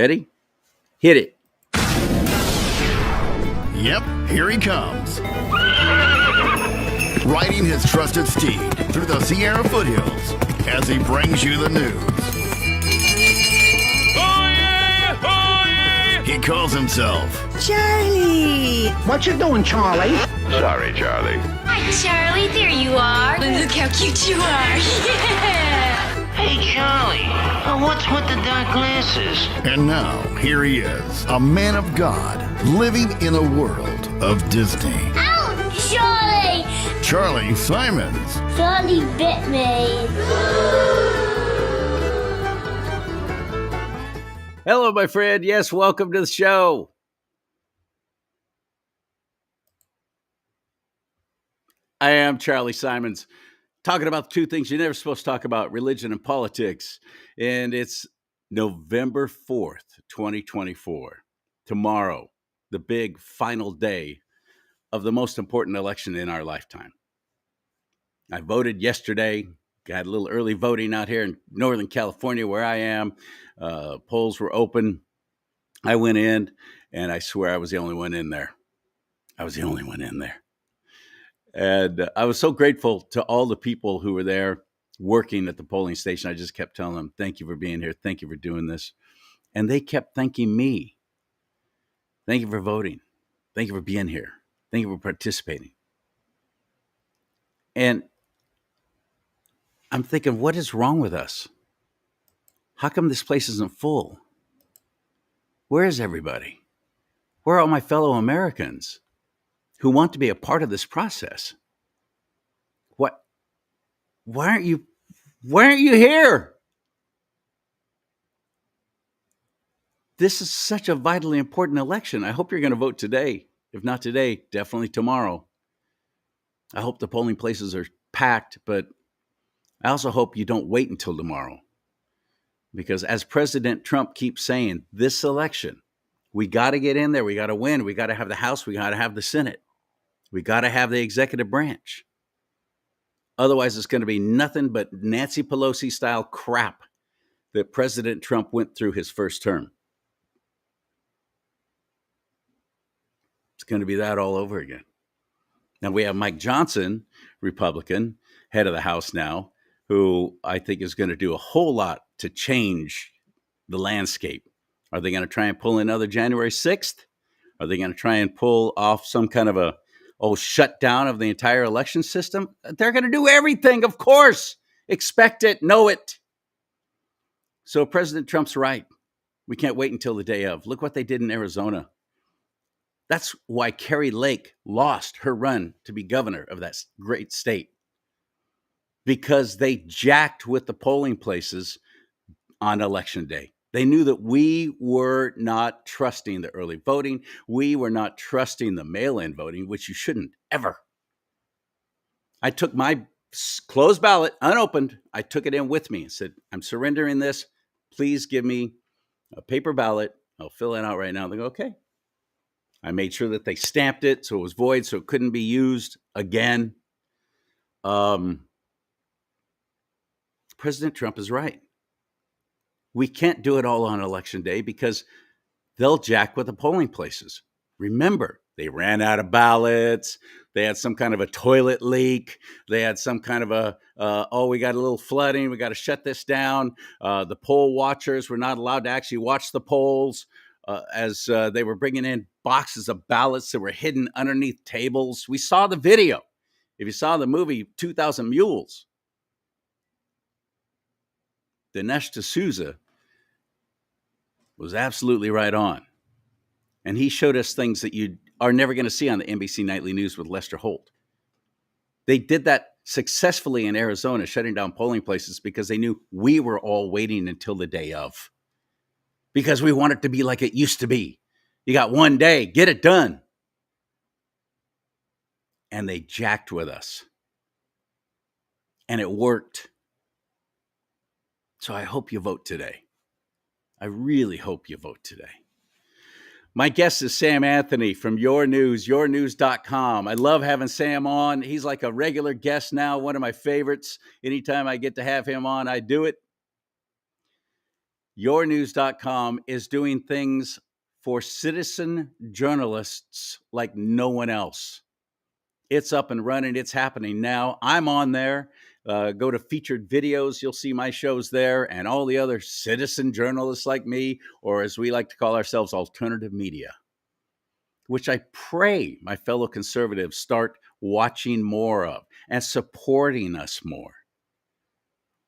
Ready? Hit it. Yep, here he comes. Riding his trusted steed through the Sierra foothills as he brings you the news. Oh yeah! Oh yeah! He calls himself Charlie! What you doing, Charlie? Sorry, Charlie. Hi, Charlie. There you are. Look how cute you are. Yeah. Hey, Charlie. What's with the dark glasses? And now, here he is, a man of God, living in a world of Disney. Ow, Charlie! Charlie Simons. Charlie bit me. Hello, my friend. Yes, welcome to the show. I am Charlie Simons, talking about two things you're never supposed to talk about, religion and politics. And it's November 4th, 2024. Tomorrow, the big final day of the most important election in our lifetime. I voted yesterday. Got a little early voting out here in Northern California where I am. Polls were open. I went in, and I swear I was the only one in there. And I was so grateful to all the people who were there working at the polling station. I just kept telling them, thank you for being here. Thank you for doing this. And they kept thanking me. Thank you for voting. Thank you for being here. Thank you for participating. And I'm thinking, what is wrong with us? How come this place isn't full? Where is everybody? Where are all my fellow Americans who want to be a part of this process? Why aren't you here? This is such a vitally important election. I hope you're going to vote today. If not today, definitely tomorrow. I hope the polling places are packed, but I also hope you don't wait until tomorrow. Because as President Trump keeps saying, this election, we got to get in there. We got to win. We got to have the House. We got to have the Senate. We got to have the executive branch. Otherwise, it's going to be nothing but Nancy Pelosi style crap that President Trump went through his first term. It's going to be that all over again. Now we have Mike Johnson, Republican, head of the House now, who I think is going to do a whole lot to change the landscape. Are they going to try and pull another January 6th? Are they going to try and pull off some kind of a shutdown of the entire election system? They're going to do everything, of course. Expect it, know it. So President Trump's right. We can't wait until the day of. Look what they did in Arizona. That's why Carrie Lake lost her run to be governor of that great state. Because they jacked with the polling places on election day. They knew that we were not trusting the early voting. We were not trusting the mail-in voting, which you shouldn't ever. I took my closed ballot, unopened. I took it in with me and said, I'm surrendering this. Please give me a paper ballot. I'll fill it out right now. They go, okay. I made sure that they stamped it so it was void, so it couldn't be used again. President Trump is right. We can't do it all on election day because they'll jack with the polling places. Remember, they ran out of ballots. They had some kind of a toilet leak. They had some kind of we got a little flooding. We got to shut this down. The poll watchers were not allowed to actually watch the polls as they were bringing in boxes of ballots that were hidden underneath tables. We saw the video. If you saw the movie 2,000 Mules, Dinesh D'Souza was absolutely right on. And he showed us things that you are never going to see on the NBC Nightly News with Lester Holt. They did that successfully in Arizona, shutting down polling places because they knew we were all waiting until the day of. Because we want it to be like it used to be. You got one day, get it done. And they jacked with us. And it worked. So I hope you vote today. I really hope you vote today. My guest is Sam Anthony from Your News, yournews.com. I love having Sam on. He's like a regular guest now, one of my favorites. Anytime I get to have him on, I do it. YourNews.com is doing things for citizen journalists like no one else. It's up and running. It's happening now. I'm on there. Go to featured videos. You'll see my shows there and all the other citizen journalists like me, or as we like to call ourselves, alternative media, which I pray my fellow conservatives start watching more of and supporting us more.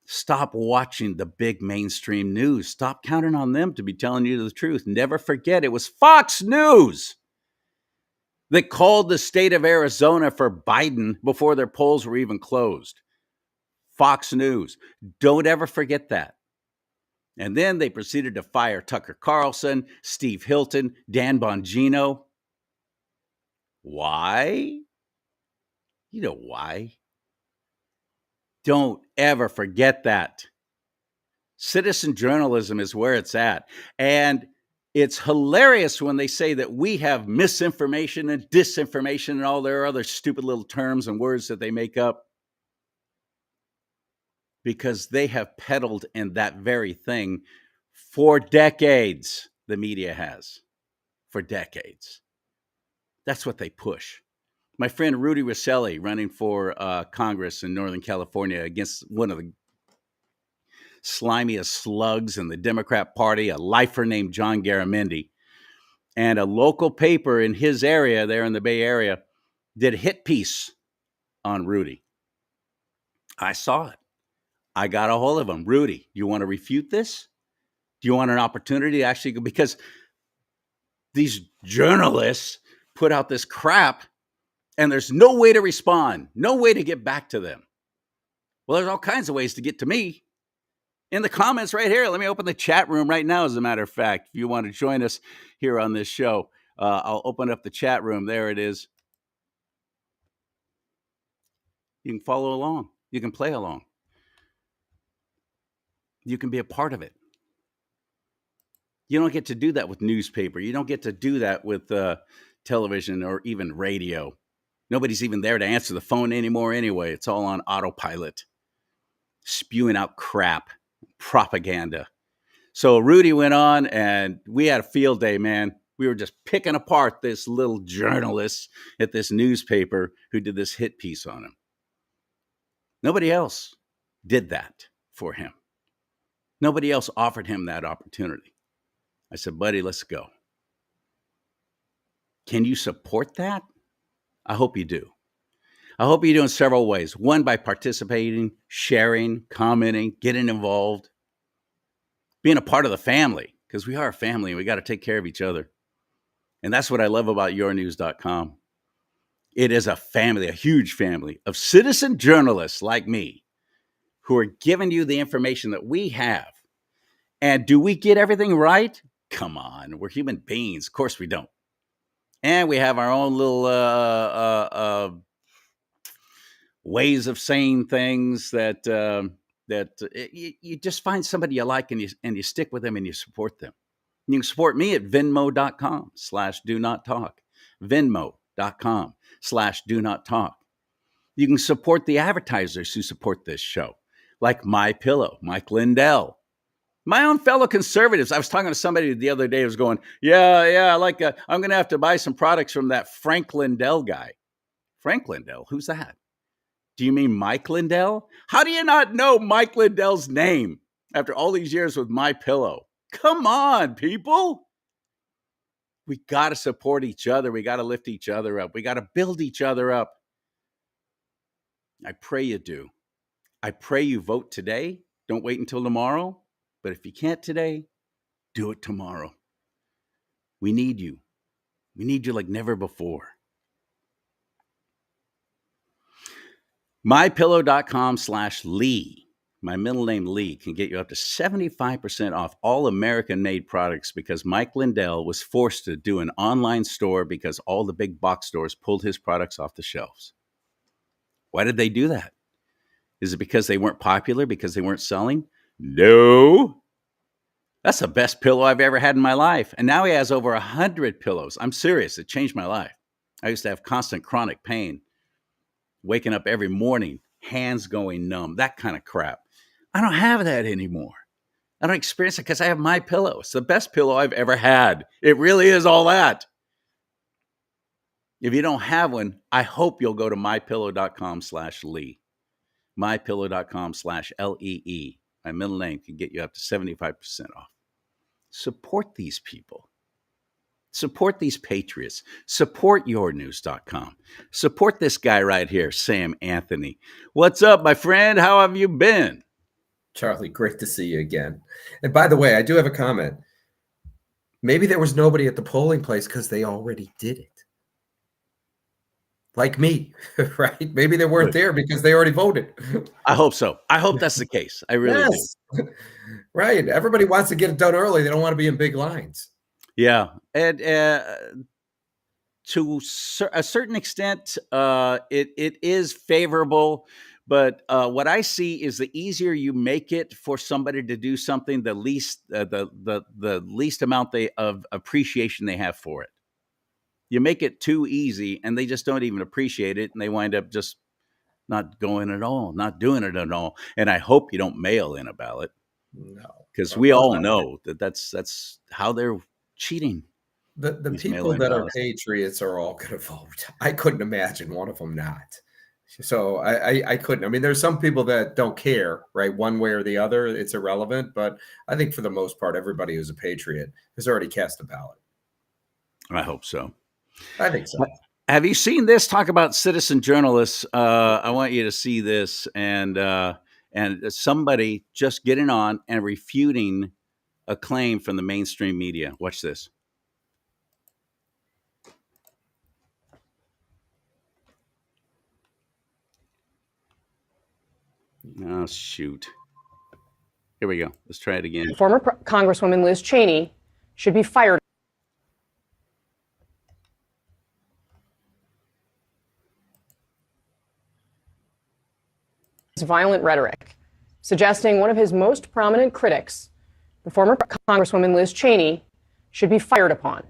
Stop watching the big mainstream news. Stop counting on them to be telling you the truth. Never forget, it was Fox News that called the state of Arizona for Biden before their polls were even closed. Fox News. Don't ever forget that. And then they proceeded to fire Tucker Carlson, Steve Hilton, Dan Bongino. Why? You know why. Don't ever forget that. Citizen journalism is where it's at. And it's hilarious when they say that we have misinformation and disinformation and all their other stupid little terms and words that they make up, because they have peddled in that very thing for decades. The media has for decades. That's what they push. My friend Rudy Rosselli, running for Congress in Northern California against one of the slimiest slugs in the Democrat Party, a lifer named John Garamendi, and a local paper in his area there in the Bay Area did a hit piece on Rudy. I saw it. I got a hold of him. Rudy, you want to refute this? Do you want an opportunity to actually go? Because these journalists put out this crap and there's no way to respond, no way to get back to them. Well, there's all kinds of ways to get to me. In the comments right here, let me open the chat room right now, as a matter of fact. If you want to join us here on this show, I'll open up the chat room. There it is. You can follow along. You can play along. You can be a part of it. You don't get to do that with newspaper. You don't get to do that with television or even radio. Nobody's even there to answer the phone anymore anyway. It's all on autopilot, spewing out crap, propaganda. So Rudy went on and we had a field day, man. We were just picking apart this little journalist at this newspaper who did this hit piece on him. Nobody else did that for him. Nobody else offered him that opportunity. I said, buddy, let's go. Can you support that? I hope you do. I hope you do in several ways. One, by participating, sharing, commenting, getting involved, being a part of the family, because we are a family and we got to take care of each other. And that's what I love about YourNews.com. It is a family, a huge family of citizen journalists like me who are giving you the information that we have. And do we get everything right? Come on, we're human beings. Of course we don't. And we have our own little ways of saying things that you just find somebody you like and you stick with them and you support them. You can support me at Venmo.com/DoNotTalk. Venmo.com/DoNotTalk. You can support the advertisers who support this show, like MyPillow, Mike Lindell. My own fellow conservatives. I was talking to somebody the other day who was going, I'm going to have to buy some products from that Frank Lindell guy. Frank Lindell? Who's that? Do you mean Mike Lindell? How do you not know Mike Lindell's name after all these years with MyPillow? Come on, people. We got to support each other. We got to lift each other up. We got to build each other up. I pray you do. I pray you vote today. Don't wait until tomorrow. But if you can't today, do it tomorrow. We need you. We need you like never before. MyPillow.com/Lee. My middle name Lee can get you up to 75% off all American-made products because Mike Lindell was forced to do an online store because all the big box stores pulled his products off the shelves. Why did they do that? Is it because they weren't popular, because they weren't selling? No. That's the best pillow I've ever had in my life. And now he has over 100 pillows. I'm serious. It changed my life. I used to have constant chronic pain, waking up every morning, hands going numb, that kind of crap. I don't have that anymore. I don't experience it because I have My Pillow. It's the best pillow I've ever had. It really is all that. If you don't have one, I hope you'll go to mypillow.com/Lee. mypillow.com/LEE. My middle name can get you up to 75% off. Support these people. Support these patriots. Support yournews.com. Support this guy right here, Sam Anthony. What's up, my friend? How have you been? Charlie, great to see you again. And by the way, I do have a comment. Maybe there was nobody at the polling place because they already did it. Like me, right? Maybe they weren't there because they already voted. I hope so. I hope that's the case. I really do. Right. Everybody wants to get it done early. They don't want to be in big lines. Yeah. And to a certain extent, it is favorable. But what I see is the easier you make it for somebody to do something, the least amount of appreciation they have for it. You make it too easy, and they just don't even appreciate it, and they wind up just not going at all, not doing it at all. And I hope you don't mail in a ballot, because we all know that's how they're cheating. The people that are patriots are all going to vote. I couldn't imagine one of them not. So I couldn't. I mean, there's some people that don't care, right? One way or the other, it's irrelevant. But I think for the most part, everybody who's a patriot has already cast a ballot. I hope so. I think so. Have you seen this? Talk about citizen journalists. I want you to see this, and somebody just getting on and refuting a claim from the mainstream media. Watch this. Oh, shoot. Here we go. Let's try it again. Former Congresswoman Liz Cheney should be fired. Violent rhetoric, suggesting one of his most prominent critics, the former Congresswoman Liz Cheney, should be fired upon.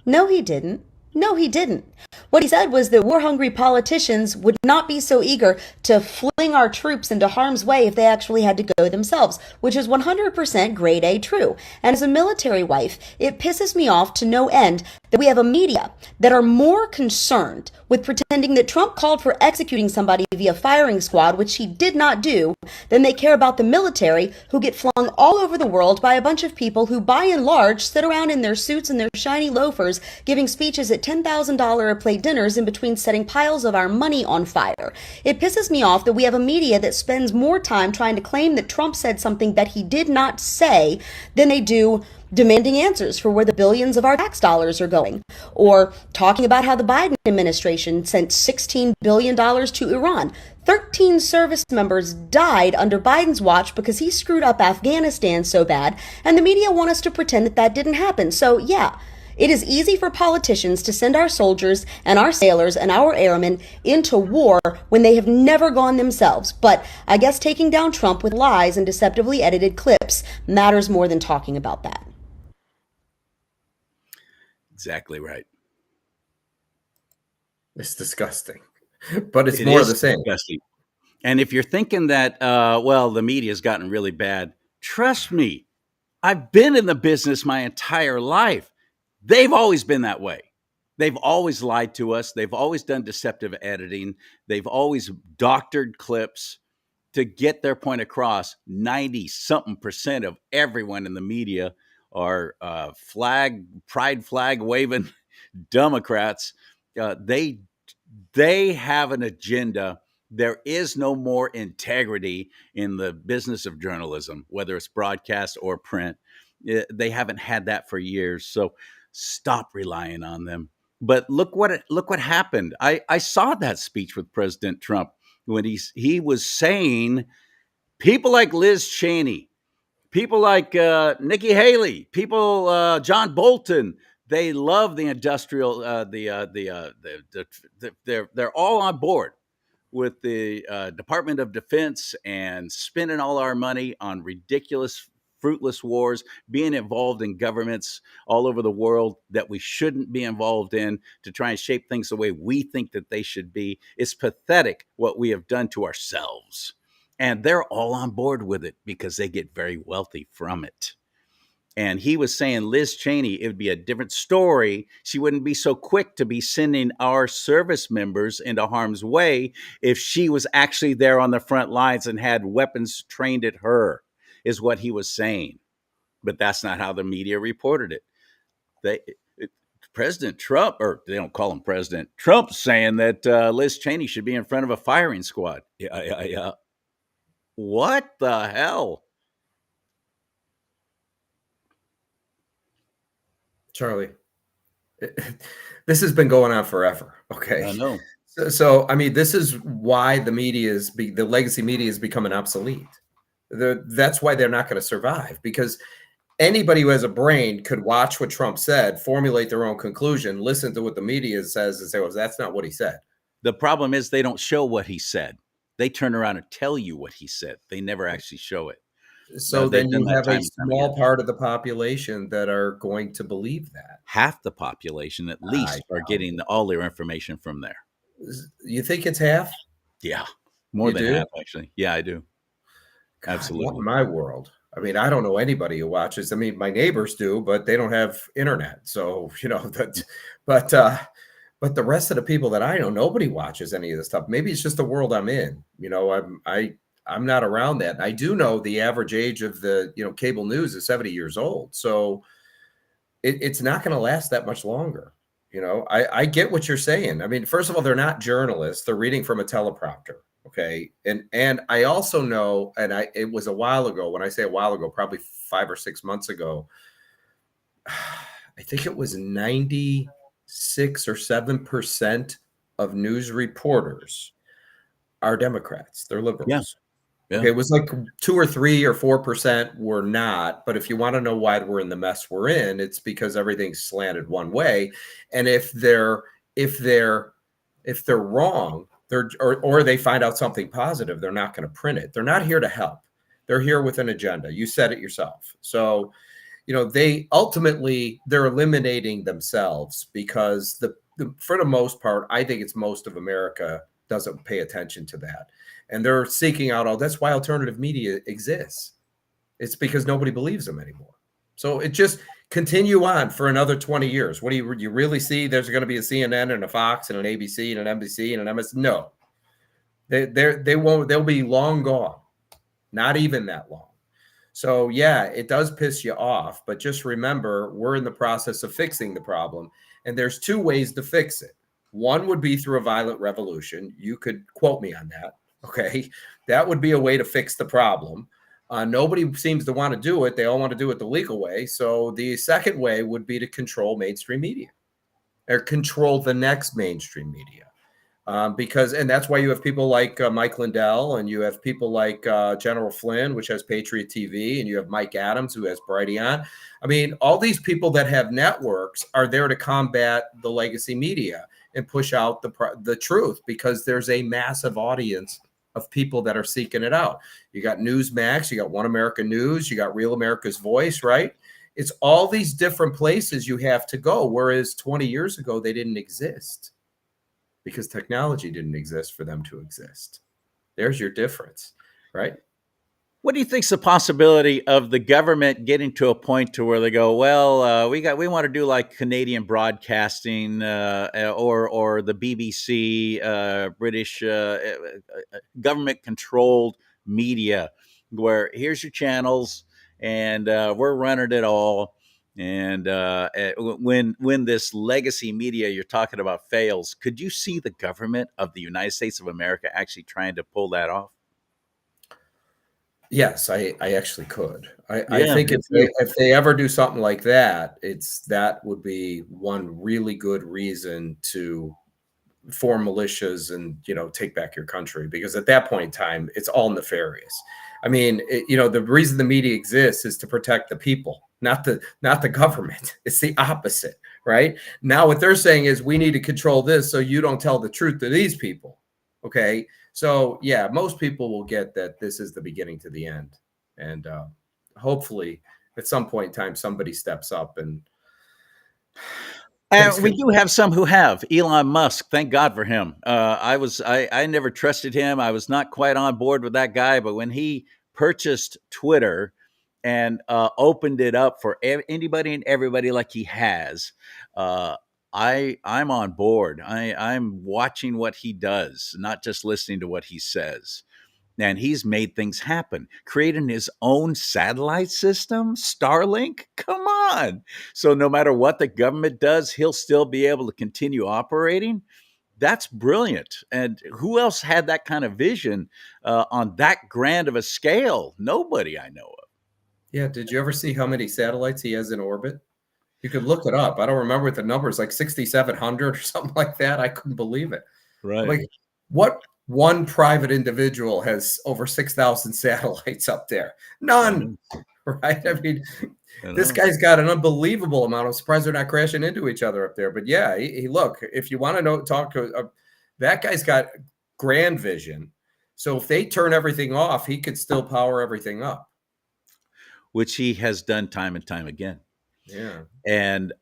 No, he didn't. No, he didn't. What he said was that war-hungry politicians would not be so eager to fling our troops into harm's way if they actually had to go themselves, which is 100% grade A true. And as a military wife, it pisses me off to no end that we have a media that are more concerned with pretending that Trump called for executing somebody via firing squad, which he did not do, than they care about the military, who get flung all over the world by a bunch of people who, by and large, sit around in their suits and their shiny loafers giving speeches at $10,000 a plate dinners in between setting piles of our money on fire. It pisses me off that we have a media that spends more time trying to claim that Trump said something that he did not say than they do demanding answers for where the billions of our tax dollars are going, or talking about how the Biden administration sent $16 billion to Iran. 13 service members died under Biden's watch because he screwed up Afghanistan so bad, and the media want us to pretend that that didn't happen. So yeah, it is easy for politicians to send our soldiers and our sailors and our airmen into war when they have never gone themselves. But I guess taking down Trump with lies and deceptively edited clips matters more than talking about that. Exactly right. It's disgusting, but it's more of the same. Disgusting. And if you're thinking that, well, the media's gotten really bad, trust me, I've been in the business my entire life. They've always been that way. They've always lied to us. They've always done deceptive editing. They've always doctored clips to get their point across. 90-something% of everyone in the media are pride flag waving Democrats. They have an agenda. There is no more integrity in the business of journalism, whether it's broadcast or print. They haven't had that for years. So stop relying on them. But look what happened. I saw that speech with President Trump when he was saying people like Liz Cheney, people like Nikki Haley, people John Bolton, they love the industrial. They're all on board with the Department of Defense and spending all our money on ridiculous, fruitless wars, being involved in governments all over the world that we shouldn't be involved in to try and shape things the way we think that they should be. It's pathetic what we have done to ourselves. And they're all on board with it because they get very wealthy from it. And he was saying Liz Cheney, it would be a different story. She wouldn't be so quick to be sending our service members into harm's way if she was actually there on the front lines and had weapons trained at her, is what he was saying. But that's not how the media reported it. President Trump, or they don't call him President, Trump's saying that Liz Cheney should be in front of a firing squad. Yeah. What the hell? Charlie, this has been going on forever. Okay. I know. So I mean, this is why the legacy media is becoming obsolete. That's why they're not going to survive, because anybody who has a brain could watch what Trump said, formulate their own conclusion, listen to what the media says, and say, well, that's not what he said. The problem is they don't show what he said. They turn around and tell you what he said. They never actually show it. So then you have a small part of the population that are going to believe that. Half the population, at least, are getting all their information from there. You think it's half? Yeah, more than half, actually. Yeah, I do. God, absolutely. Not in my world. I mean, I don't know anybody who watches. I mean, my neighbors do, but they don't have internet. So, but the rest of the people that I know, nobody watches any of this stuff. Maybe it's just the world I'm in. I'm not around that. And I do know the average age of the, cable news is 70 years old. So it's not going to last that much longer. I get what you're saying. I mean, first of all, they're not journalists. They're reading from a teleprompter. Okay. And I also know, it was a while ago. When I say a while ago, probably 5 or 6 months ago, I think it was 96 or 7% of news reporters are Democrats. They're liberals. Yeah. Yeah. Okay, it was like 2 or 3 or 4% were not. But if you want to know why we're in the mess we're in, it's because everything's slanted one way. And if they're wrong, or they find out something positive, they're not going to print it. They're not here to help. They're here with an agenda. You said it yourself. So, they're eliminating themselves because for the most part, I think it's most of America doesn't pay attention to that. And they're seeking out that's why alternative media exists. It's because nobody believes them anymore. So it just continue on for another 20 years. What do you really see? There's going to be a CNN and a Fox and an ABC and an NBC and an MS. No, they won't. They'll be long gone. Not even that long. So yeah, it does piss you off, but just remember, we're in the process of fixing the problem. And there's 2 ways to fix it. One would be through a violent revolution. You could quote me on that. Okay. That would be a way to fix the problem. Nobody seems to want to do it. They all want to do it the legal way. So the second way would be to control mainstream media, or control the next mainstream media. And that's why you have people like Mike Lindell, and you have people like General Flynn, which has Patriot TV, and you have Mike Adams, who has Brighteon. I mean, all these people that have networks are there to combat the legacy media and push out the truth, because there's a massive audience of people that are seeking it out. You got Newsmax, you got One America News, you got Real America's Voice, right? It's all these different places you have to go, whereas 20 years ago, they didn't exist because technology didn't exist for them to exist. There's your difference, right? What do you think's the possibility of the government getting to a point to where they go, well, we want to do like Canadian broadcasting or the BBC, British government-controlled media, where here's your channels and we're running it all. And when this legacy media you're talking about fails, could you see the government of the United States of America actually trying to pull that off? Yes, I actually could. I think if they ever do something like that, that would be one really good reason to form militias and take back your country, because at that point in time, it's all nefarious. I mean, the reason the media exists is to protect the people, not the government. It's the opposite, right? Now, what they're saying is we need to control this so you don't tell the truth to these people. Okay. So yeah, most people will get that this is the beginning to the end. And hopefully at some point in time, somebody steps up. And Thanks We for do have some who have. Elon Musk, thank God for him. I never trusted him. I was not quite on board with that guy, but when he purchased Twitter and opened it up for anybody and everybody like he has, uh, I'm on board. I'm watching what he does, not just listening to what he says. And he's made things happen, creating his own satellite system, Starlink. Come on. So no matter what the government does, he'll still be able to continue operating. That's brilliant. And who else had that kind of vision on that grand of a scale? Nobody I know of. Yeah. Did you ever see how many satellites he has in orbit? You could look it up. I don't remember what the numbers, like 6,700 or something like that. I couldn't believe it. Right. Like, what one private individual has over 6,000 satellites up there? None, right? I mean, this guy's got an unbelievable amount. I'm surprised they're not crashing into each other up there. But yeah, he look, if you want to talk to that guy's got grand vision. So if they turn everything off, he could still power everything up. Which he has done time and time again. Yeah. And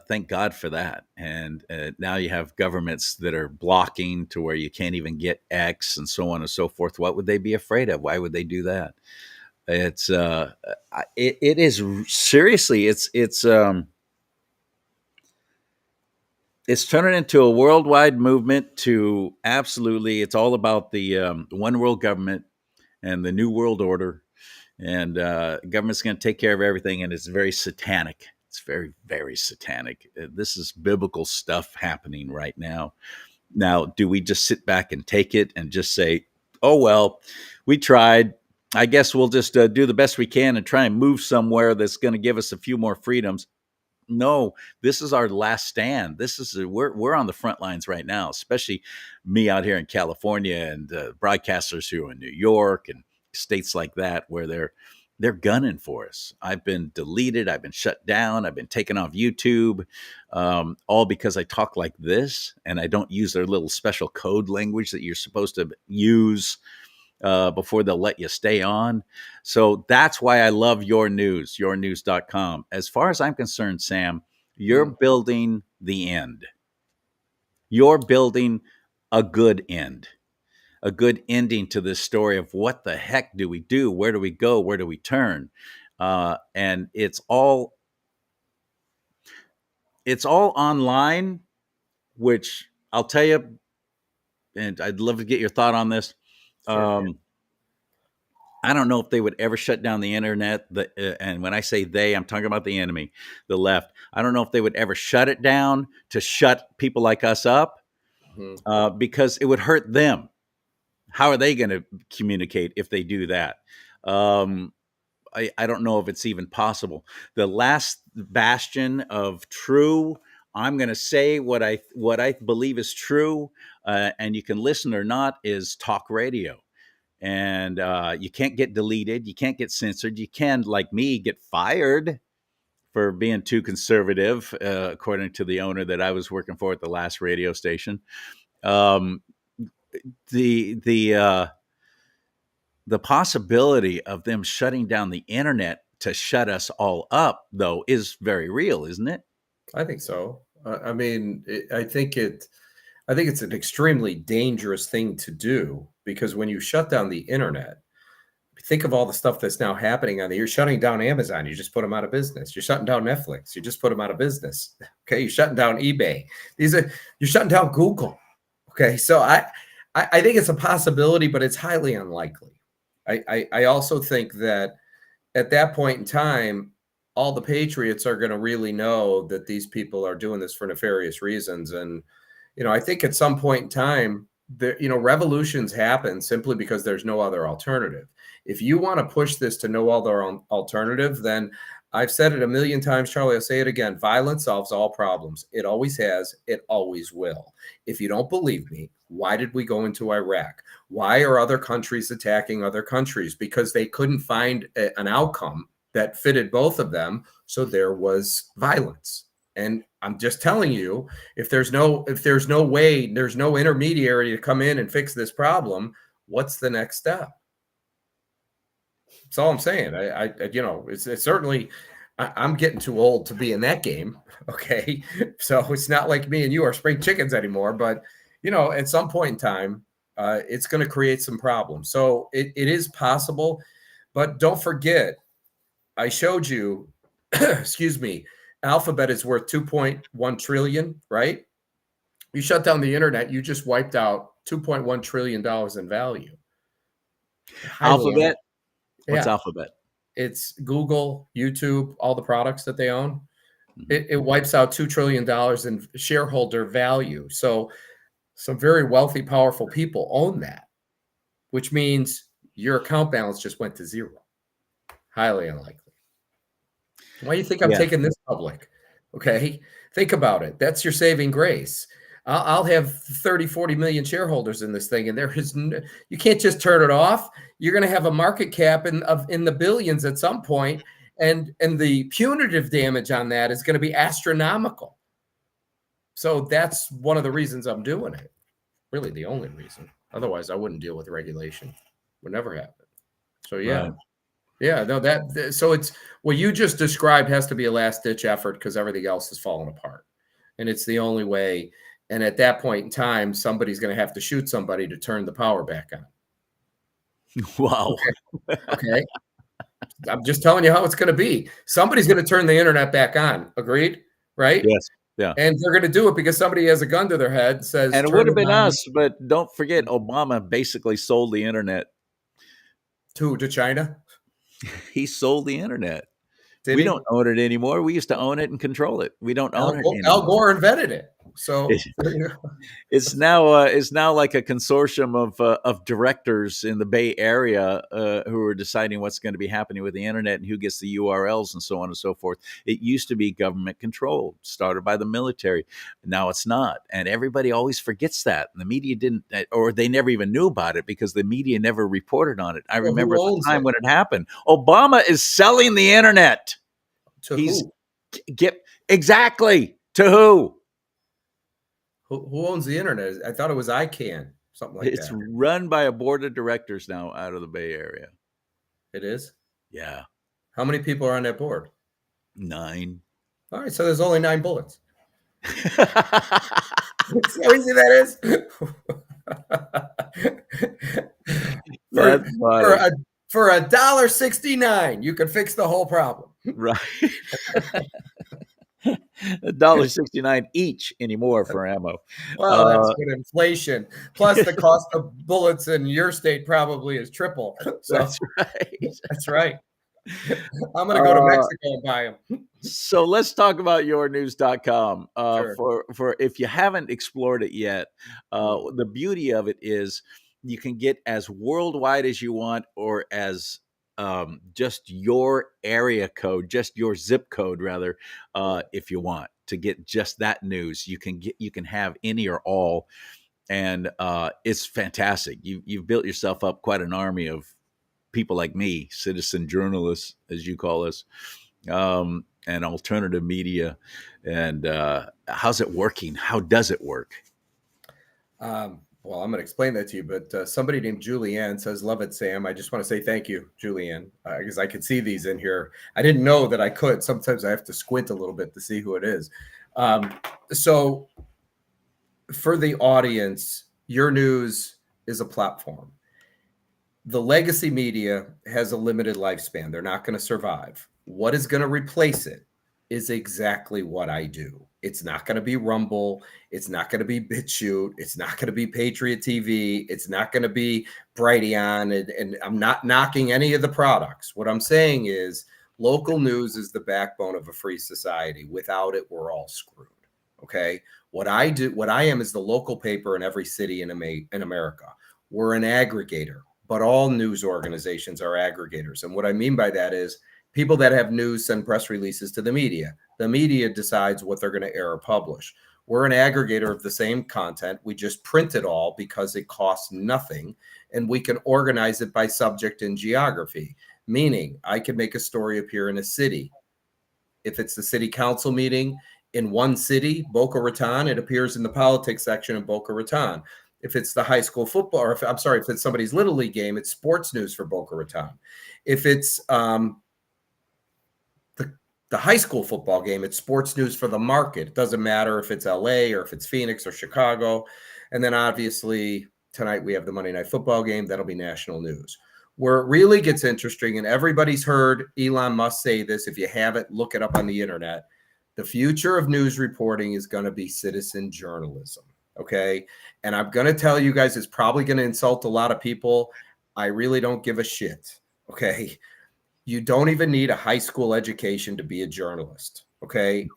thank God for that. And now you have governments that are blocking to where you can't even get X and so on and so forth. What would they be afraid of? Why would they do that? It's it is seriously, it's turning into a worldwide movement to absolutely, it's all about the one world government and the new world order. And government's going to take care of everything, and it's very satanic. It's very, very satanic. This is biblical stuff happening right now. Now, do we just sit back and take it and just say, oh, well, we tried. I guess we'll just do the best we can and try and move somewhere that's going to give us a few more freedoms? No, this is our last stand. We're on the front lines right now, especially me out here in California and broadcasters who are in New York and states like that where they're gunning for us. I've been deleted. I've been shut down. I've been taken off YouTube, all because I talk like this and I don't use their little special code language that you're supposed to use before they'll let you stay on. So that's why I love your news, yournews.com. As far as I'm concerned, Sam, you're building the end. You're building a good end. A good ending to this story of what the heck do we do? Where do we go? Where do we turn? And it's all online, which I'll tell you, and I'd love to get your thought on this. Sure. I don't know if they would ever shut down the internet. And when I say they, I'm talking about the enemy, the left. I don't know if they would ever shut it down to shut people like us up because it would hurt them. How are they going to communicate if they do that? I don't know if it's even possible. The last bastion of true, I'm going to say what I believe is true, and you can listen or not, is talk radio. And you can't get deleted. You can't get censored. You can, like me, get fired for being too conservative, according to the owner that I was working for at the last radio station. The possibility of them shutting down the internet to shut us all up, though, is very real, isn't it? I think so. I mean, I think it's an extremely dangerous thing to do, because when you shut down the internet, think of all the stuff that's now happening on there. You're shutting down Amazon. You just put them out of business. You're shutting down Netflix. You just put them out of business. Okay. You're shutting down eBay. You're shutting down Google. Okay. So I think it's a possibility, but it's highly unlikely. I also think that at that point in time, all the patriots are going to really know that these people are doing this for nefarious reasons. And, I think at some point in time, revolutions happen simply because there's no other alternative. If you want to push this to no other alternative, then I've said it a million times, Charlie, I'll say it again. Violence solves all problems. It always has. It always will. If you don't believe me, why did we go into Iraq? Why are other countries attacking other countries? Because they couldn't find an outcome that fitted both of them. So there was violence. And I'm just telling you, if there's no way, there's no intermediary to come in and fix this problem, what's the next step? That's all I'm saying. It's certainly, I'm getting too old to be in that game. Okay. So it's not like me and you are spring chickens anymore, but at some point in time, it's going to create some problems. So it is possible, but don't forget, I showed you, excuse me, Alphabet is worth 2.1 trillion, right? You shut down the internet, you just wiped out $2.1 trillion in value. Alphabet? What's Yeah. Alphabet? It's Google, YouTube, all the products that they own. It wipes out $2 trillion in shareholder value. So some very wealthy, powerful people own that, which means your account balance just went to zero. Highly unlikely. Why do you think I'm taking this public? Okay. Think about it. That's your saving grace. I'll have 30, 40 million shareholders in this thing, and you can't just turn it off. You're going to have a market cap in the billions at some point, and the punitive damage on that is going to be astronomical. So that's one of the reasons I'm doing it. Really, the only reason. Otherwise, I wouldn't deal with regulation. Would never happen. So yeah. Right. Yeah, no, so it's what you just described has to be a last-ditch effort because everything else is falling apart, and it's the only way. And at that point in time, somebody's going to have to shoot somebody to turn the power back on. Wow. Okay. I'm just telling you how it's going to be. Somebody's going to turn the internet back on. Agreed? Right? Yes. Yeah. And they're going to do it because somebody has a gun to their head, says. And it would have been us, but don't forget, Obama basically sold the internet. To China? He sold the internet. We don't own it anymore. We used to own it and control it. We don't own it anymore. Al Gore invented it. So it's now like a consortium of directors in the Bay Area who are deciding what's going to be happening with the internet and who gets the URLs and so on and so forth. It used to be government controlled, started by the military. Now it's not, and everybody always forgets that. And the media didn't, or they never even knew about it because the media never reported on it. I remember the time when it happened. Obama is selling the internet. To who? Exactly to who? Who owns the internet? I thought it was ICANN, something like that. It's run by a board of directors now out of the Bay Area. It is? Yeah. How many people are on that board? 9. All right, so there's only 9 bullets. See how easy that is? For $1.69, you could fix the whole problem. Right. $1.69 each anymore for ammo. Well, that's good inflation. Plus, the cost of bullets in your state probably is triple. So that's right. That's right. I'm going to go to Mexico and buy them. So let's talk about yournews.com. Sure. For if you haven't explored it yet, the beauty of it is you can get as worldwide as you want, or as just your area code, just your zip code, rather, if you want to get just that news. You can have any or all, and it's fantastic. You've built yourself up quite an army of people like me, citizen journalists, as you call us, and alternative media. And how's it working? How does it work? Well, I'm going to explain that to you, but somebody named Julianne says, "Love it, Sam." I just want to say thank you, Julianne, because I could see these in here. I didn't know that I could. Sometimes I have to squint a little bit to see who it is. So for the audience, your news is a platform. The legacy media has a limited lifespan. They're not going to survive. What is going to replace it is exactly what I do. It's not going to be Rumble. It's not going to be BitChute. It's not going to be Patriot TV. It's not going to be Brighteon. And I'm not knocking any of the products. What I'm saying is local news is the backbone of a free society. Without it, we're all screwed. Okay. What I am is the local paper in every city in America. We're an aggregator, but all news organizations are aggregators. And what I mean by that is people that have news send press releases to the media. The media decides what they're going to air or publish. We're an aggregator of the same content. We just print it all because it costs nothing, and we can organize it by subject and geography, meaning I could make a story appear in a city. If it's the city council meeting in one city, Boca Raton, it appears in the politics section of Boca Raton. If it's the high school football, or if it's somebody's Little League game, it's sports news for Boca Raton. If it's the the high school football game. It's sports news for the market. It doesn't matter if it's LA or if it's Phoenix or Chicago. And then obviously tonight we have the Monday Night Football game. That'll be national news. Where it really gets interesting, and everybody's heard Elon Musk say this. If you haven't, look it up on the internet. The future of news reporting is going to be citizen journalism. Okay. And I'm going to tell you guys, it's probably going to insult a lot of people. I really don't give a shit. Okay. You don't even need a high school education to be a journalist. Okay.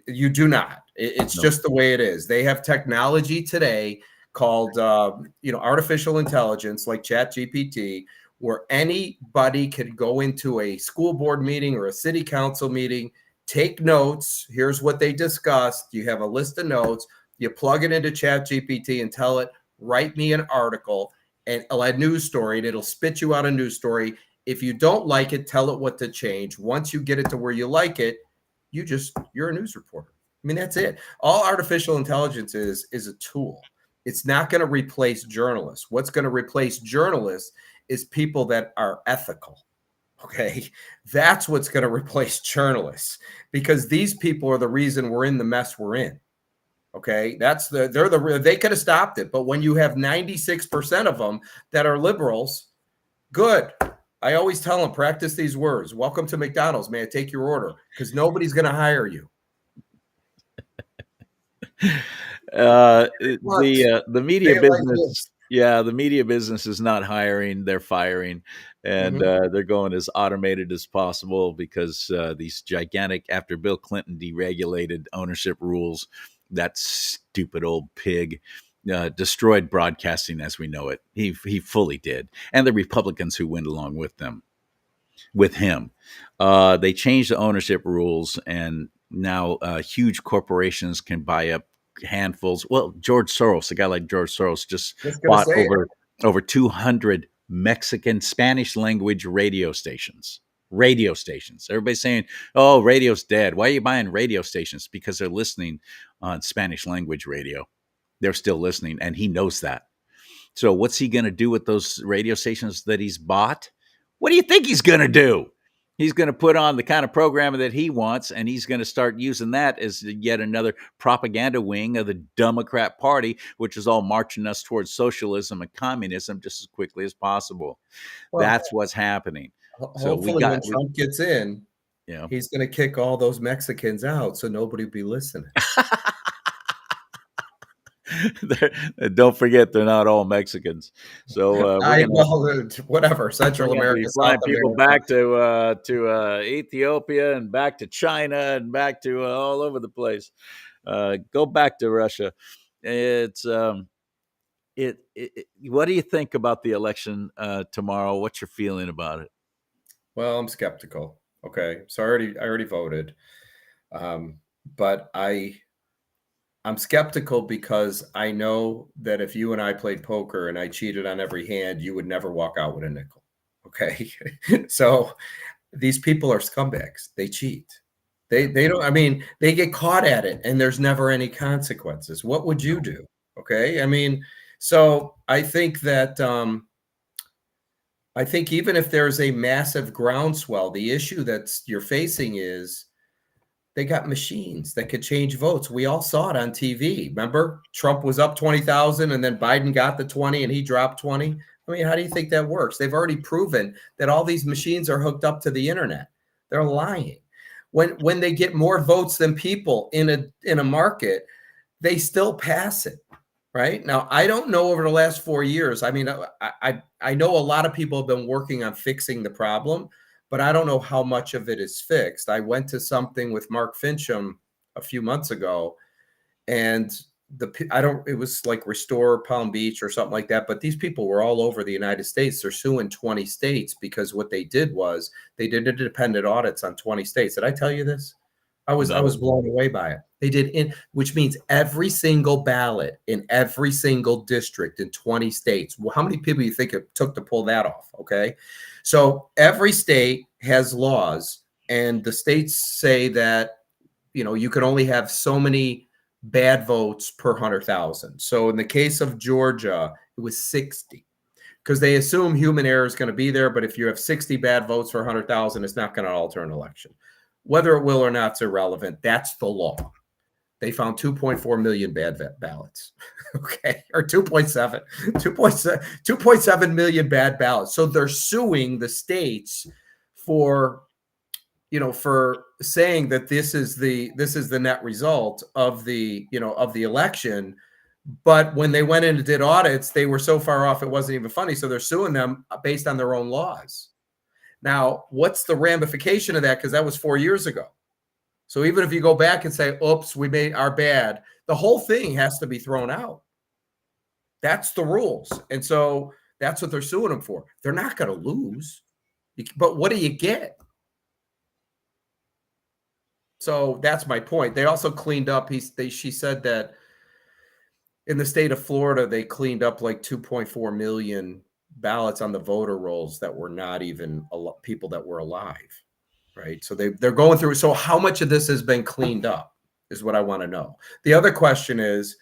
You do not. It's just the way it is. They have technology today called, artificial intelligence, like ChatGPT, where anybody can go into a school board meeting or a city council meeting, take notes. Here's what they discussed. You have a list of notes. You plug it into ChatGPT and tell it, write me an article and a news story, and it'll spit you out a news story. If you don't like it, tell it what to change. Once you get it to where you like it, you're a news reporter. I mean, that's it. All artificial intelligence is a tool. It's not going to replace journalists. What's going to replace journalists is people that are ethical. Okay. That's what's going to replace journalists, because these people are the reason we're in the mess we're in. Okay. They could have stopped it. But when you have 96% of them that are liberals, good. I always tell them, practice these words. Welcome to McDonald's. May I take your order? Because nobody's going to hire you. The media business. Yeah, the media business is not hiring; they're firing, and they're going as automated as possible because these gigantic, after Bill Clinton deregulated ownership rules, that stupid old pig destroyed broadcasting as we know it. He fully did, and the Republicans who went along with him. They changed the ownership rules, and now huge corporations can buy up handfuls. Well, George Soros, a guy like George Soros, just bought over 200 Mexican Spanish language radio stations. Everybody's saying, "Oh, radio's dead." Why are you buying radio stations? Because they're listening on Spanish language radio. They're still listening, and he knows that. So what's he going to do with those radio stations that he's bought? What do you think he's going to do? He's going to put on the kind of programming that he wants, and he's going to start using that as yet another propaganda wing of the Democrat Party, which is all marching us towards socialism and communism just as quickly as possible. Well, that's what's happening. Hopefully when Trump gets in, he's going to kick all those Mexicans out so nobody will be listening. Don't forget, they're not all Mexicans. So whatever, Central America, flying people back to Ethiopia and back to China and back to all over the place. Go back to Russia. It's what do you think about the election tomorrow? What's your feeling about it? Well, I'm skeptical. Okay, so I already voted, but I'm skeptical because I know that if you and I played poker and I cheated on every hand, you would never walk out with a nickel. Okay. So these people are scumbags. They cheat. They don't, I mean, they get caught at it and there's never any consequences. What would you do? Okay. I mean, so I think that, I think even if there's a massive groundswell, the issue that you're facing is they got machines that could change votes. We all saw it on TV. Remember, Trump was up 20,000 and then Biden got the 20 and he dropped 20. I mean, how do you think that works? They've already proven that all these machines are hooked up to the internet. They're lying. When they get more votes than people in a market, they still pass it. Right now, I don't know over the last 4 years. I mean, I know a lot of people have been working on fixing the problem, but I don't know how much of it is fixed. I went to something with Mark Fincham a few months ago, and it was like Restore Palm Beach or something like that. But these people were all over the United States. They're suing 20 states because what they did was they did independent audits on 20 states. Did I tell you this? I was blown away by it. They did which means every single ballot in every single district in 20 states. Well, how many people do you think it took to pull that off? Okay. So every state has laws, and the states say that, you can only have so many bad votes per 100,000. So in the case of Georgia, it was 60 because they assume human error is going to be there. But if you have 60 bad votes for 100,000, it's not going to alter an election. Whether it will or not is irrelevant. That's the law. They found 2.4 million bad ballots. Okay. Or 2.7 million bad ballots. So they're suing the states for, for saying that this is the net result of the election. But when they went in and did audits, they were so far off, it wasn't even funny. So they're suing them based on their own laws. Now, what's the ramification of that? Because that was 4 years ago. So even if you go back and say, oops, we made our bad, the whole thing has to be thrown out. That's the rules. And so that's what they're suing them for. They're not going to lose. But what do you get? So that's my point. They also cleaned up. She said that in the state of Florida, they cleaned up like 2.4 million ballots on the voter rolls that were not even people that were alive, right? So they're going through. So how much of this has been cleaned up is what I want to know. The other question is,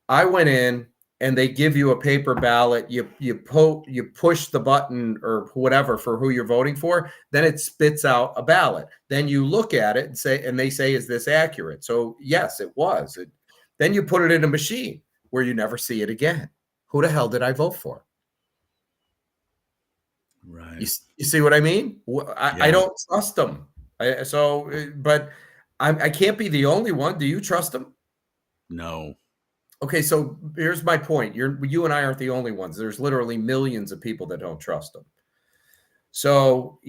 I went in and they give you a paper ballot. You push the button or whatever for who you're voting for. Then it spits out a ballot. Then you look at it and they say, is this accurate? So yes, it was. Then you put it in a machine where you never see it again. Who the hell did I vote for? Right. You see what I mean? I don't trust them. But I can't be the only one. Do you trust them? No. Okay, so here's my point. You and I aren't the only ones. There's literally millions of people that don't trust them. So,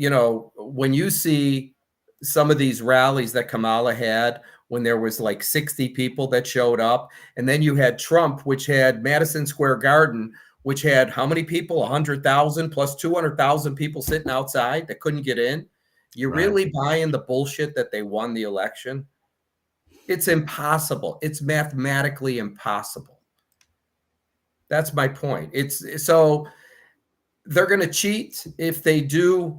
when you see some of these rallies that Kamala had, when there was like 60 people that showed up, and then you had Trump, which had Madison Square Garden, which had how many people? 100,000 plus 200,000 people sitting outside that couldn't get in. You really buying the bullshit that they won the election? It's impossible. It's mathematically impossible. That's my point. So they're going to cheat if they do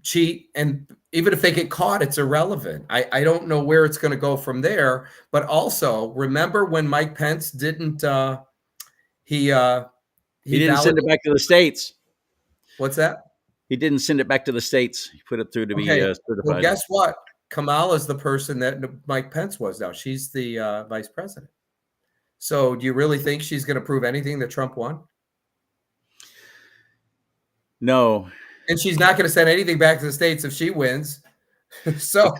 cheat, and even if they get caught, it's irrelevant. I don't know where it's going to go from there. But also, remember when Mike Pence didn't he didn't send it back to the states. What's that? He didn't send it back to the states. He put it through to be certified. Well, guess what? Kamala's the person that Mike Pence was now. She's the vice president. So do you really think she's going to prove anything that Trump won? No. And she's not going to send anything back to the states if she wins. So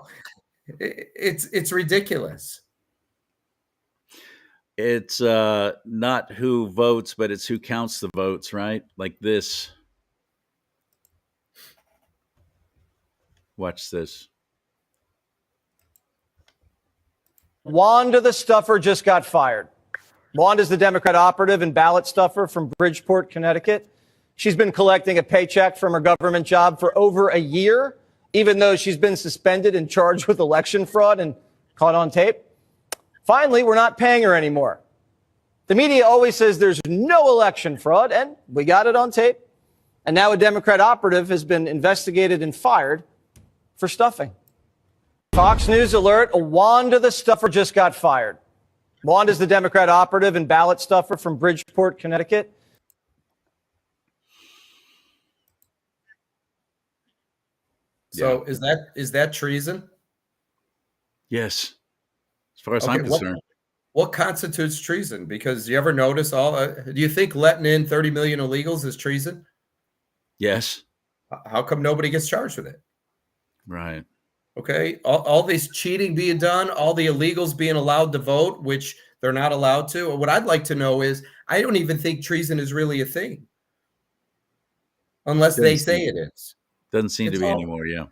it's ridiculous. It's not who votes, but it's who counts the votes, right? Like this. Watch this. Wanda the stuffer just got fired. Wanda's the Democrat operative and ballot stuffer from Bridgeport, Connecticut. She's been collecting a paycheck from her government job for over a year, even though she's been suspended and charged with election fraud and caught on tape. Finally, we're not paying her anymore. The media always says there's no election fraud, and we got it on tape. And now a Democrat operative has been investigated and fired for stuffing. Fox News alert, Wanda the stuffer just got fired. Wanda's the Democrat operative and ballot stuffer from Bridgeport, Connecticut. So is that treason? Yes. As far as I'm concerned. What constitutes treason? Because you ever notice do you think letting in 30 million illegals is treason? Yes. How come nobody gets charged with it? Right. Okay. All this cheating being done, all the illegals being allowed to vote, which they're not allowed to. What I'd like to know is, I don't even think treason is really a thing. Unless they say it is. Doesn't seem to be anymore, yeah.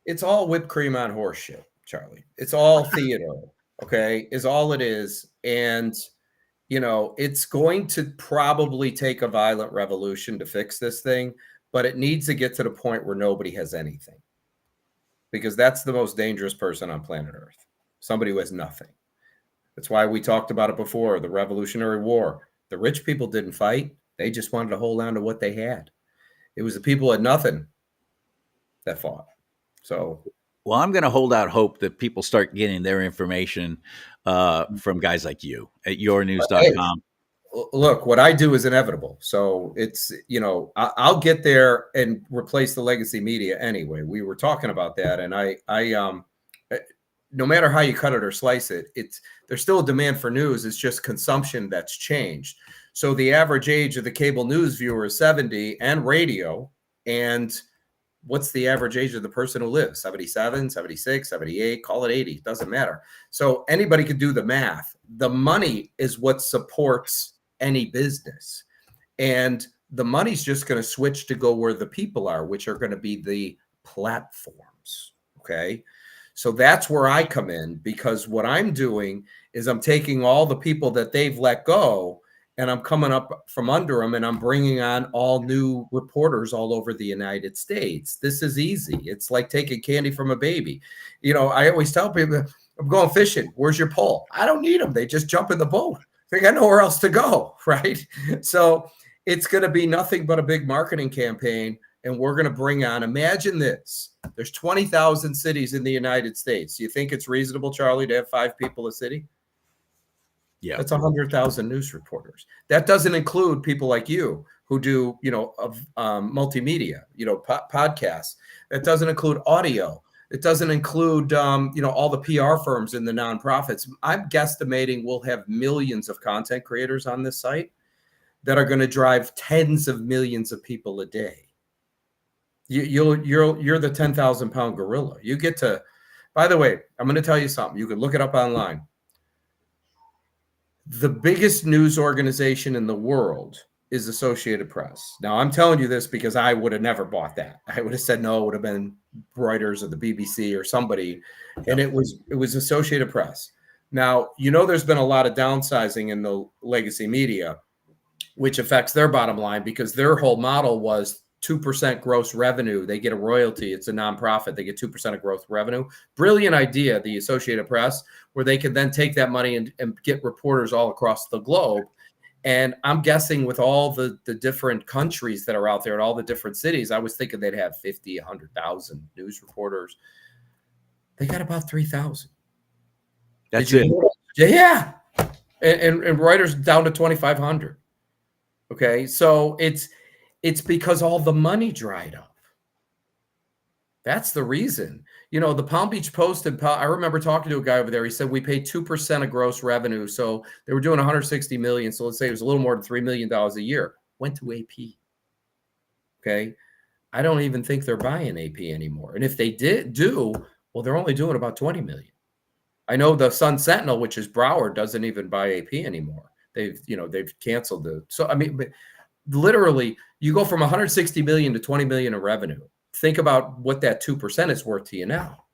It's all whipped cream on horse shit, Charlie. It's all theater, okay, is all it is. And, it's going to probably take a violent revolution to fix this thing, but it needs to get to the point where nobody has anything. Because that's the most dangerous person on planet Earth. Somebody who has nothing. That's why we talked about it before, the Revolutionary War. The rich people didn't fight. They just wanted to hold on to what they had. It was the people who had nothing that fought. So, well, I'm going to hold out hope that people start getting their information from guys like you at yournews.com. Hey, look, what I do is inevitable. So it's, I'll get there and replace the legacy media anyway. We were talking about that. And no matter how you cut it or slice it, there's still a demand for news. It's just consumption that's changed. So the average age of the cable news viewer is 70 and radio. And what's the average age of the person who lives? 77, 76, 78, call it 80. Doesn't matter. So anybody could do the math. The money is what supports any business. And the money's just going to switch to go where the people are, which are going to be the platforms. Okay. So that's where I come in, because what I'm doing is I'm taking all the people that they've let go and I'm coming up from under them, and I'm bringing on all new reporters all over the United States. This is easy. It's like taking candy from a baby. You know, I always tell people, I'm going fishing. Where's your pole? I don't need them. They just jump in the boat. They got nowhere else to go, right? So it's going to be nothing but a big marketing campaign, and we're going to bring on, imagine this. There's 20,000 cities in the United States. Do you think it's reasonable, Charlie, to have 5 people a city? Yeah. That's 100,000 news reporters. That doesn't include people like you who do, you know, multimedia, you know, podcasts. That doesn't include audio. It doesn't include, you know, all the PR firms and the nonprofits. I'm guesstimating we'll have millions of content creators on this site that are going to drive tens of millions of people a day. You're the 10,000 pound gorilla. You get to, by the way, I'm going to tell you something. You can look it up online. The biggest news organization in the world is Associated Press. Now, I'm telling you this because I would have never bought that. I would have said no. It would have been Reuters or the BBC or somebody, and it was Associated Press. Now, you know, there's been a lot of downsizing in the legacy media, which affects their bottom line because their whole model was 2% gross revenue. They get a royalty. It's a nonprofit. They get 2% of gross revenue. Brilliant idea, the Associated Press, where they could then take that money and get reporters all across the globe. And I'm guessing with all the different countries that are out there and all the different cities, I was thinking they'd have 50, 100,000 news reporters. They got about 3,000. That's it. Yeah. And Reuters down to 2,500. Okay. So it's because all the money dried up. That's the reason. You know, the Palm Beach Post, I remember talking to a guy over there. He said we paid 2% of gross revenue. So they were doing 160 million. So let's say it was a little more than $3 million a year. Went to AP. Okay. I don't even think they're buying AP anymore. And if they do, well, they're only doing about 20 million. I know the Sun Sentinel, which is Broward, doesn't even buy AP anymore. They've canceled the, so I mean, literally you go from 160 million to 20 million in revenue. Think about what that 2% is worth to you now.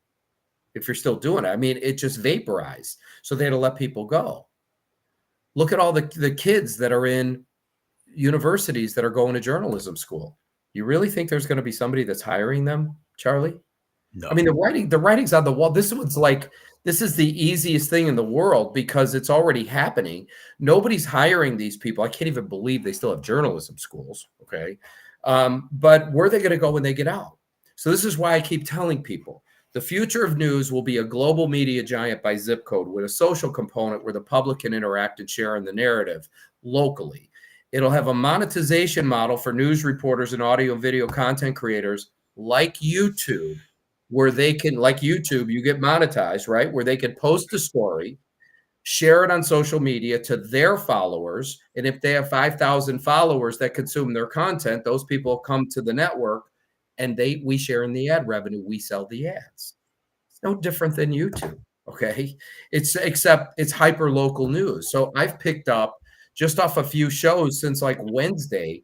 If you're still doing it, I mean, it just vaporized. So they had to let people go. Look at all the kids that are in universities that are going to journalism school. You really think there's going to be somebody that's hiring them, Charlie? No. I mean, the writing's on the wall. This is the easiest thing in the world because it's already happening. Nobody's hiring these people. I can't even believe they still have journalism schools. Okay. But where are they going to go when they get out? So this is why I keep telling people the future of news will be a global media giant by zip code with a social component where the public can interact and share in the narrative locally. It'll have a monetization model for news reporters and audio and video content creators like YouTube, where they can, like YouTube, you get monetized, right? Where they can post a story, share it on social media to their followers. And if they have 5,000 followers that consume their content, those people come to the network and we share in the ad revenue. We sell the ads. It's no different than YouTube. Okay. Except it's hyper local news. So I've picked up just off a few shows since like Wednesday,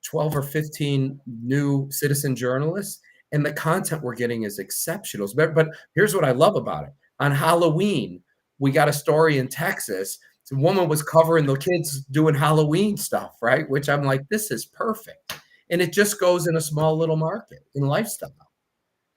12 or 15 new citizen journalists. And the content we're getting is exceptional. But here's what I love about it. On Halloween, we got a story in Texas. A woman was covering the kids doing Halloween stuff, right? Which I'm like, this is perfect. And it just goes in a small little market in lifestyle.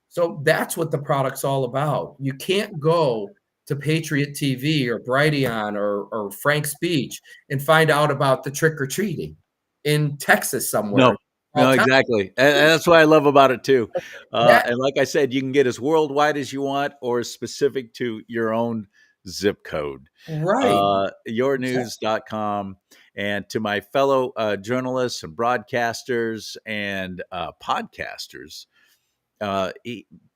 So that's what the product's all about. You can't go to Patriot TV or Brighteon or Frank's Speech and find out about the trick-or-treating in Texas somewhere. No, exactly. And that's what I love about it too. And like I said, you can get as worldwide as you want or as specific to your own zip code. Right. Yournews.com. And to my fellow journalists and broadcasters and podcasters,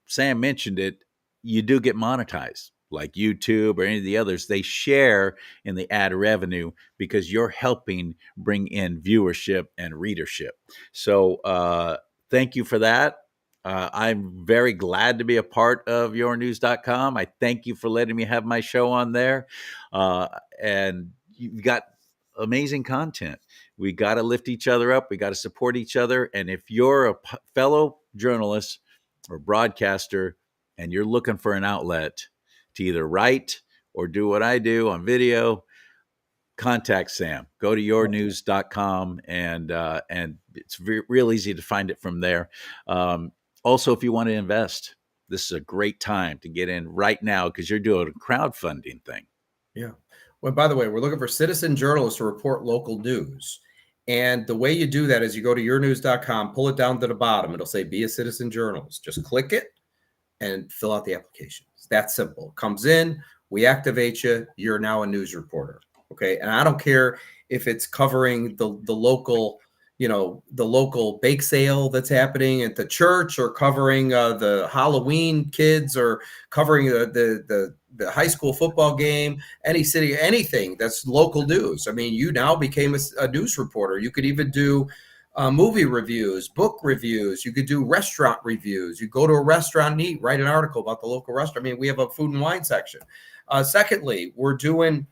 Sam mentioned it. you do get monetized, like YouTube or any of the others. They share in the ad revenue because you're helping bring in viewership and readership. So thank you for that. I'm very glad to be a part of yournews.com. I thank you for letting me have my show on there. And you've got amazing content. We got to lift each other up. We got to support each other. And if you're a fellow journalist or broadcaster and you're looking for an outlet to either write or do what I do on video, contact Sam. Go to yournews.com and it's real easy to find it from there. Also, if you want to invest, this is a great time to get in right now because you're doing a crowdfunding thing. Yeah. Well, by the way, we're looking for citizen journalists to report local news. And the way you do that is you go to yournews.com, pull it down to the bottom. It'll say, be a citizen journalist. Just click it and fill out the application. It's that simple. It comes in, we activate you. You're now a news reporter. Okay. And I don't care if it's covering the local, the local bake sale that's happening at the church, or covering the Halloween kids, or covering the high school football game, any city, anything that's local news. I mean, you now became a news reporter. You could even do movie reviews, book reviews. You could do restaurant reviews. You go to a restaurant and eat, write an article about the local restaurant. I mean, we have a food and wine section. Secondly, we're doing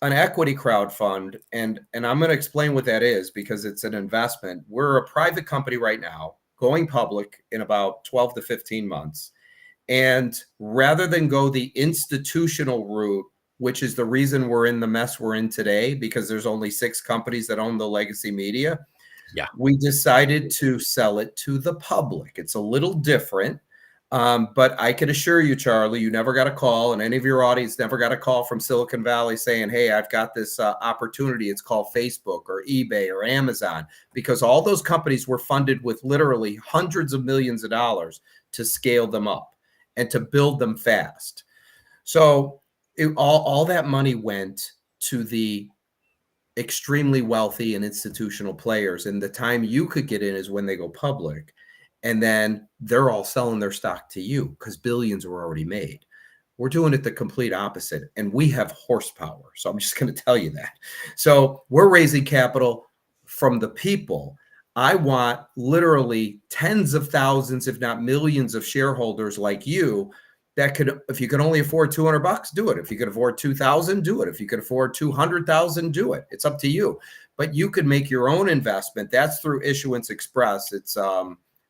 an equity crowdfund, and I'm going to explain what that is because it's an investment. We're a private company right now, going public in about 12 to 15 months. And rather than go the institutional route, which is the reason we're in the mess we're in today, because there's only 6 companies that own the legacy media, we decided to sell it to the public. It's a little different. But I can assure you, Charlie, you never got a call, and any of your audience never got a call from Silicon Valley saying, hey, I've got this opportunity. It's called Facebook or eBay or Amazon, because all those companies were funded with literally hundreds of millions of dollars to scale them up and to build them fast. So all that money went to the extremely wealthy and institutional players. And the time you could get in is when they go public. And then they're all selling their stock to you because billions were already made. We're doing it the complete opposite. And we have horsepower. So I'm just going to tell you that. So we're raising capital from the people. I want literally tens of thousands, if not millions of shareholders like you that could, if you can only afford $200, do it. If you could afford 2,000, do it. If you could afford 200,000, do it. It's up to you. But you could make your own investment. That's through Issuance Express. It's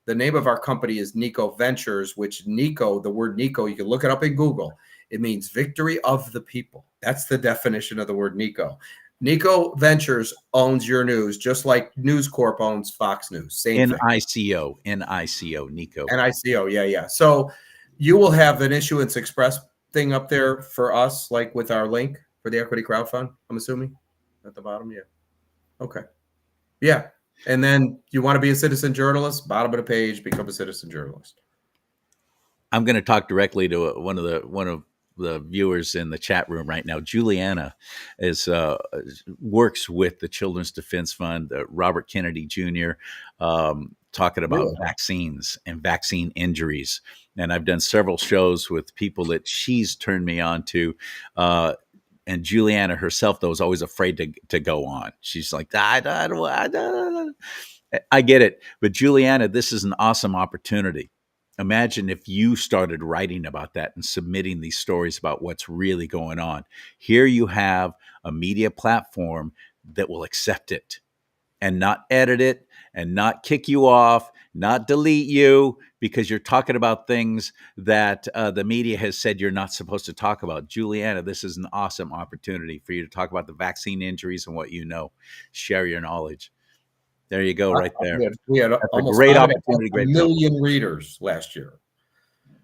the name of our company is Nico Ventures, which Nico, the word Nico, you can look it up in Google. It means victory of the people. That's the definition of the word Nico. Nico Ventures owns Your News, just like News Corp owns Fox News. Same thing. Nico. NICO, yeah. So you will have an Issuance Express thing up there for us, like with our link for the equity crowdfund, I'm assuming, at the bottom. Yeah. Okay. Yeah. And then you want to be a citizen journalist, bottom of the page, become a citizen journalist. I'm going to talk directly to one of the viewers in the chat room right now. Juliana works with the Children's Defense Fund, Robert Kennedy Jr., talking about vaccines and vaccine injuries. And I've done several shows with people that she's turned me on to. And Juliana herself, though, is always afraid to go on. She's like, I get it. But Juliana, this is an awesome opportunity. Imagine if you started writing about that and submitting these stories about what's really going on. Here you have a media platform that will accept it and not edit it and not kick you off, not delete you because you're talking about things that the media has said you're not supposed to talk about. Juliana, this is an awesome opportunity for you to talk about the vaccine injuries and what you know. Share your knowledge. There you go, right there. We had almost a great opportunity. A million readers last year.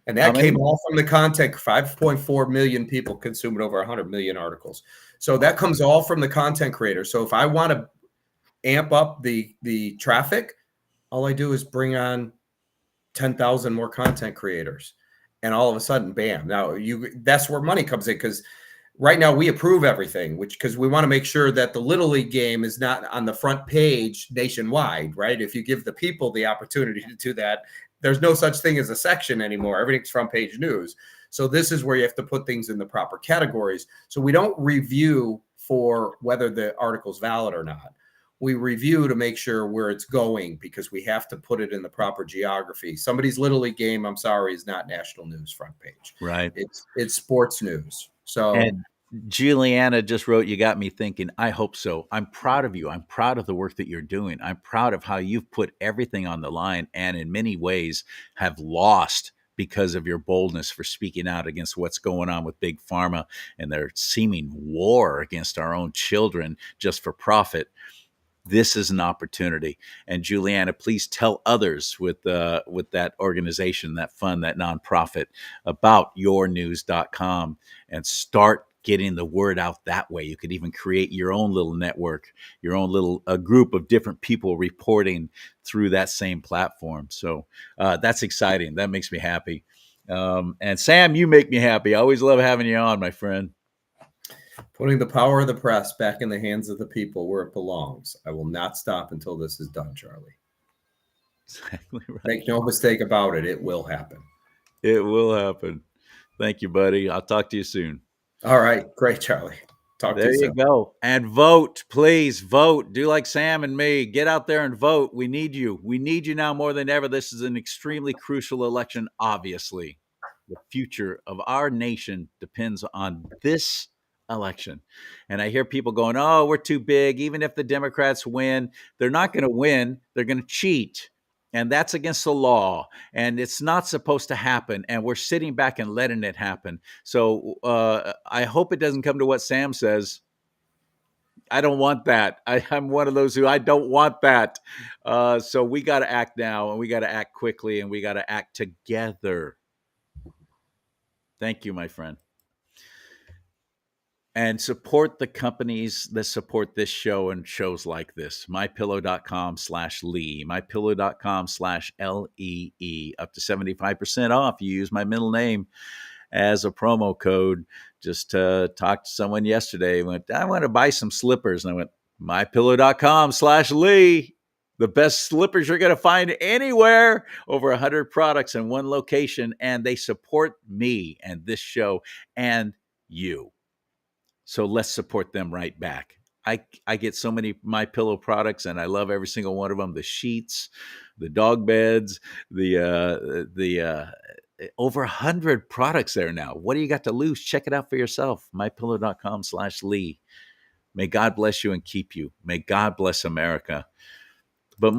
And that came all from the content. 5.4 million people consumed over 100 million articles. So that comes all from the content creator. So if I want to amp up the traffic, all I do is bring on 10,000 more content creators. And all of a sudden, bam. Now that's where money comes in, because right now we approve everything, because we want to make sure that the Little League game is not on the front page nationwide, right? If you give the people the opportunity to do that, there's no such thing as a section anymore. Everything's front page news. So this is where you have to put things in the proper categories. So we don't review for whether the article's valid or not. We review to make sure where it's going, because we have to put it in the proper geography. Somebody's Little League game, I'm sorry, is not national news front page. Right. It's sports news. So and Juliana just wrote, you got me thinking. I hope so. I'm proud of you. I'm proud of the work that you're doing. I'm proud of how you've put everything on the line and in many ways have lost because of your boldness for speaking out against what's going on with Big Pharma and their seeming war against our own children just for profit. This is an opportunity. And Juliana, please tell others with that organization, that fund, that nonprofit about yournews.com and start getting the word out that way. You could even create your own little network, your own little group of different people reporting through that same platform. So that's exciting. That makes me happy. And Sam, you make me happy. I always love having you on, my friend. Putting the power of the press back in the hands of the people where it belongs. I will not stop until this is done, Charlie. Exactly right. Make no mistake about it. It will happen. It will happen. Thank you, buddy. I'll talk to you soon. All right. Great, Charlie. Talk to you soon. There you go. And vote, please vote. Do like Sam and me. Get out there and vote. We need you. We need you now more than ever. This is an extremely crucial election, obviously. The future of our nation depends on this election. And I hear people going, oh, we're too big. Even if the Democrats win, they're not going to win. They're going to cheat. And that's against the law. And it's not supposed to happen. And we're sitting back and letting it happen. So I hope it doesn't come to what Sam says. I don't want that. I'm one of those who I don't want that. So we got to act now, and we got to act quickly, and we got to act together. Thank you, my friend. And support the companies that support this show and shows like this. MyPillow.com/Lee, MyPillow.com/LEE, up to 75% off. You use my middle name as a promo code. Just talked to someone yesterday. Went, I want to buy some slippers. And I went, MyPillow.com/Lee. The best slippers you're going to find anywhere. Over 100 products in one location. And they support me and this show and you. So let's support them right back. I get so many MyPillow products, and I love every single one of them. The sheets, the dog beds, the over 100 products there now. What do you got to lose? Check it out for yourself. MyPillow.com/Lee. May God bless you and keep you. May God bless America. But